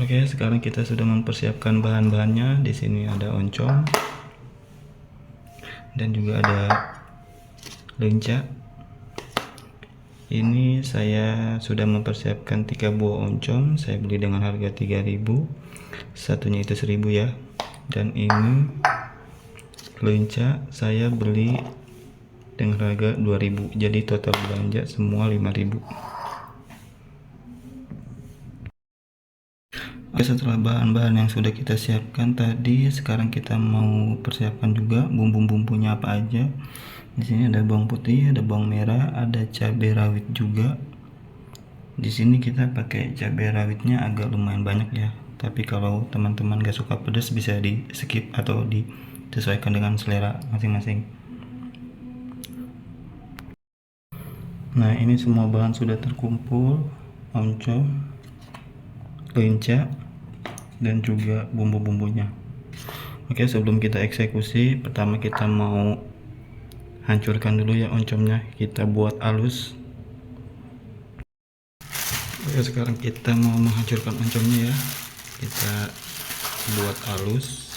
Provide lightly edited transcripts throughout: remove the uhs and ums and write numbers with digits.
Oke, sekarang kita sudah mempersiapkan bahan-bahannya. Di sini ada oncom dan juga ada lenca. Ini saya sudah mempersiapkan 3 buah oncom. Saya beli dengan harga 3.000. Satunya itu 1.000 ya. Dan ini lenca saya beli dengan harga 2.000. Jadi total belanja semua 5.000. Oke, setelah bahan-bahan yang sudah kita siapkan tadi, sekarang kita mau persiapkan juga bumbu-bumbunya apa aja. Di sini ada bawang putih, ada bawang merah, ada cabai rawit juga. Di sini kita pakai cabai rawitnya agak lumayan banyak ya. Tapi kalau teman-teman gak suka pedas bisa di skip atau disesuaikan dengan selera masing-masing. Nah, ini semua bahan sudah terkumpul, oncom, lenca, dan juga bumbu-bumbunya. Oke, sebelum kita eksekusi, pertama kita mau hancurkan dulu ya oncomnya, kita buat halus. Oke, sekarang kita mau menghancurkan oncomnya ya, kita buat halus.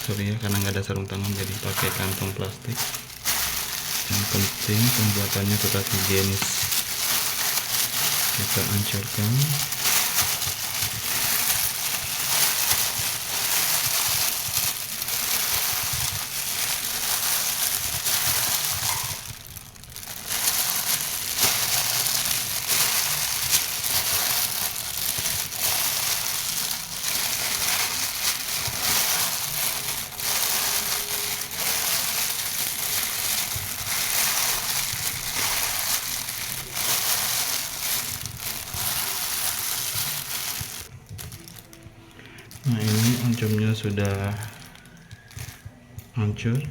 Sorry ya, karena nggak ada sarung tangan jadi pakai kantong plastik. Yang penting pembuatannya tetap higienis. Kita hancurkan. Nah, ini oncomnya sudah hancur,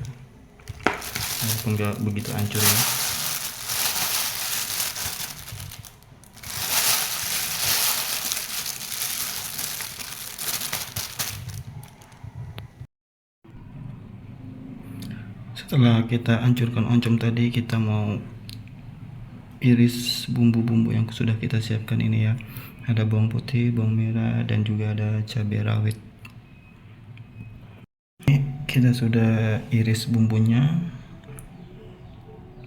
walaupun nggak begitu hancur ya. Setelah kita hancurkan oncom tadi, kita mau iris bumbu-bumbu yang sudah kita siapkan ini ya. Ada bawang putih, bawang merah, dan juga ada cabai rawit. Ini kita sudah iris bumbunya.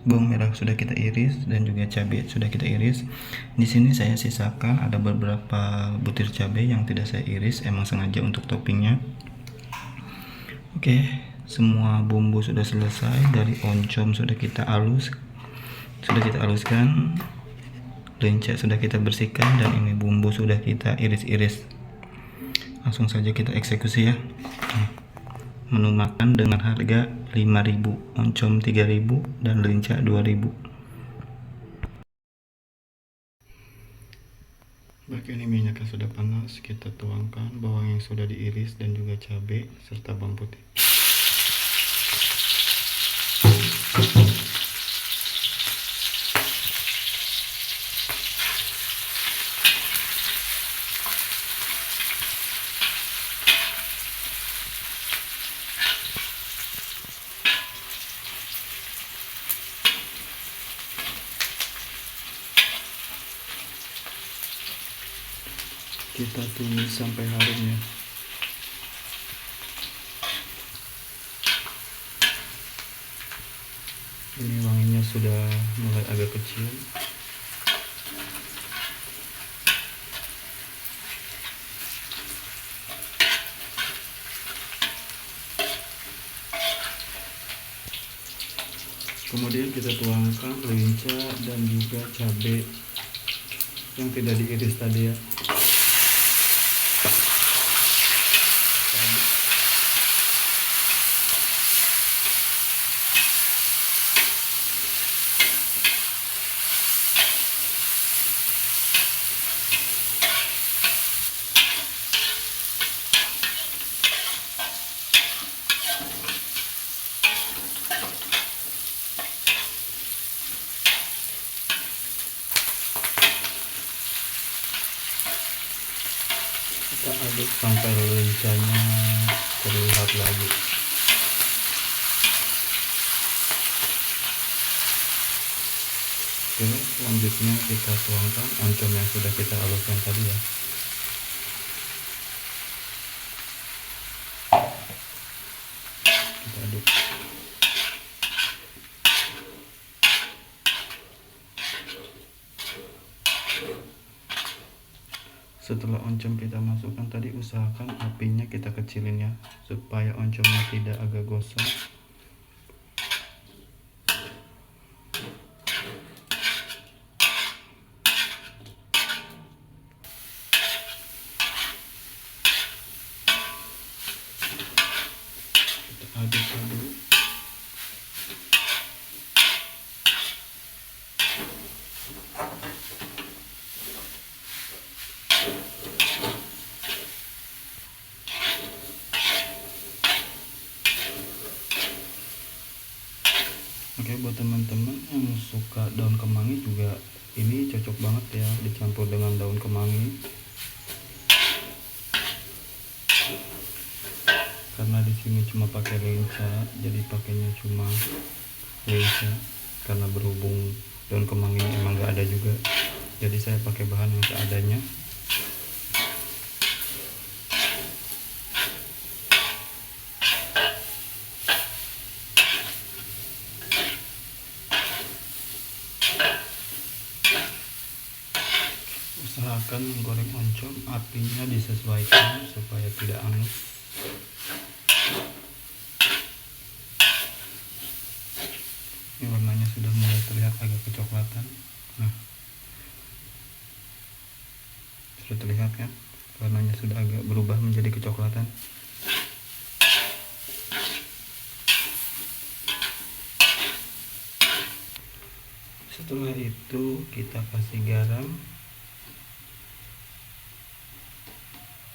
Bawang merah sudah kita iris dan juga cabai sudah kita iris. Di sini saya sisakan ada beberapa butir cabai yang tidak saya iris, emang sengaja untuk toppingnya. Oke, semua bumbu sudah selesai. Dari oncom sudah kita haluskan, lenca sudah kita bersihkan, dan ini bumbu sudah kita iris-iris. Langsung saja kita eksekusi ya. Menu makan dengan harga 5.000, oncom 3.000, dan lenca 2.000. Bagi ini minyaknya sudah panas, kita tuangkan bawang yang sudah diiris dan juga cabai serta bawang putih. Kita tumis sampai harum ya. Ini wanginya sudah mulai agak kecil. Kemudian kita tuangkan lenca dan juga cabai yang tidak diiris tadi ya. Kita aduk sampai lencanya terlihat lagi. Oke, selanjutnya kita tuangkan oncom yang sudah kita haluskan tadi ya. aduk. Setelah oncom kita masukkan tadi, usahakan apinya kita kecilin ya, supaya oncomnya tidak agak gosong. Kita aduk-aduk. Oke, buat teman-teman yang suka daun kemangi juga ini cocok banget ya dicampur dengan daun kemangi, karena di sini cuma pakai lenca, jadi pakainya cuma lenca karena berhubung daun kemangi emang gak ada juga, jadi saya pakai bahan yang seadanya. Usahakan menggoreng oncom apinya disesuaikan supaya tidak angus. Ini warnanya sudah mulai terlihat agak kecoklatan. Nah, sudah terlihat kan, warnanya sudah agak berubah menjadi kecoklatan. Setelah itu kita kasih garam,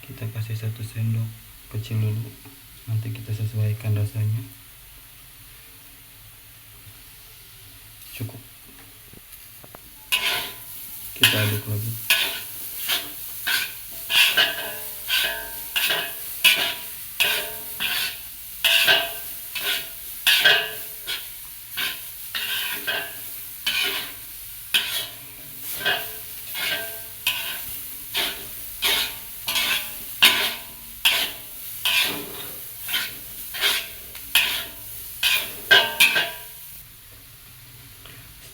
kita kasih 1 sendok kecil dulu, nanti kita sesuaikan rasanya. Cukup, kita aduk lagi.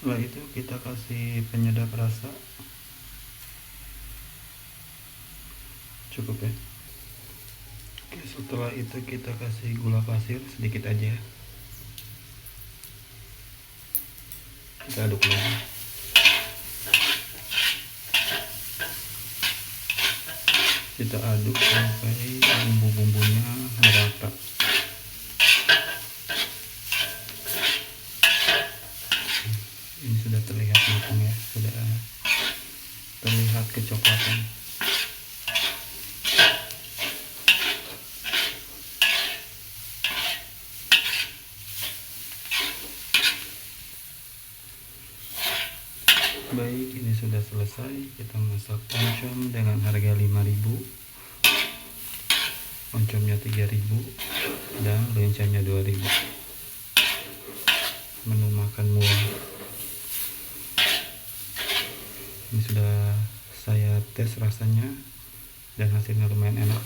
Setelah itu kita kasih penyedap rasa, cukup ya. Oke, setelah itu kita kasih gula pasir sedikit aja, kita aduk lagi. Kita aduk sampai bumbu-bumbunya merata. Ini sudah terlihat matang ya, sudah terlihat kecoklatan. Baik, ini sudah selesai. Kita masak oncom dengan harga 5.000, oncomnya 3.000 dan lencanya 2.000. Menu makan murah. Ini sudah saya tes rasanya dan hasilnya lumayan enak.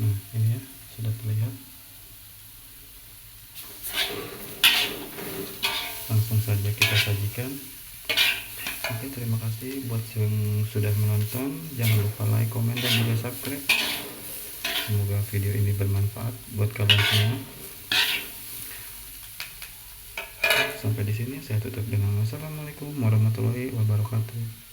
Nah, ini ya, sudah terlihat. Langsung saja kita sajikan. Oke, terima kasih buat yang sudah menonton. Jangan lupa like, komen, dan juga subscribe. Semoga video ini bermanfaat buat kalian semua. Sampai di sini saya tutup dengan wassalamualaikum warahmatullahi wabarakatuh.